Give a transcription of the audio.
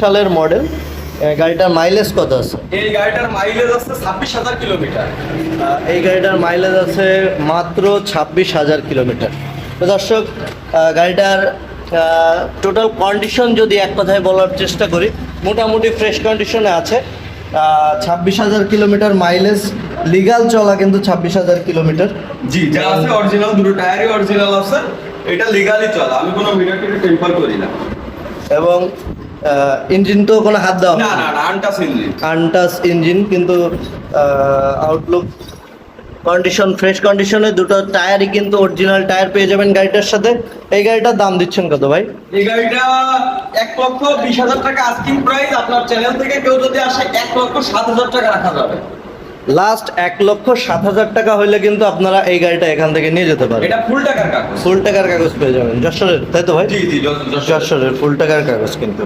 সালের মডেল। গাড়িটার মাইলেজ কত আছে? এই গাড়িটার মাইলেজ আছে 26,000 কিলোমিটার। এই গাড়িটার মাইলেজ আছে মাত্র 26,000 কিলোমিটার। তো দর্শক, গাড়িটার টোটাল কন্ডিশন যদি এক কথায় বলার চেষ্টা করি, মোটামুটি ফ্রেশ কন্ডিশনে আছে। 26,000 কিলোমিটার মাইলেজ, লিগাল চলা কিন্তু 26,000 কিলোমিটার। জি, যা আছে অরিজিনাল, দুটো টায়ারই অরিজিনাল আছে। এটা লিগালি চলা, আমি কোনো মিটার টেম্পার করি না। এবং ইঞ্জিন তো কোনো হাত দেওয়া না না না, আনটাচ ইঞ্জিন। আনটাচ ইঞ্জিন, কিন্তু আউটলুক কন্ডিশন ফ্রেশ কন্ডিশনে। দুটো টায়ারই কিন্তু অরিজিনাল টায়ার পেয়ে যাবেন গাড়িটার সাথে। এই গাড়িটার দাম দিচ্ছেন কত ভাই? এই গাড়িটা 1,20,000 টাকা আস্কিং প্রাইস। আপনার চ্যানেল থেকে কেউ যদি আসে 1,07,000 টাকা রাখা যাবে। লাস্ট 1,07,000 টাকা হইলে কিন্তু আপনারা এই গাড়িটা এখান থেকে নিয়ে যেতে পারেন। এটা ফুল টাকার কাগজ। ফুল টাকার কাগজ পেয়ে যাবেন যশোরের, তাই তো ভাই? জি জি, যশোরের ফুল টাকার কাগজ কিন্তু।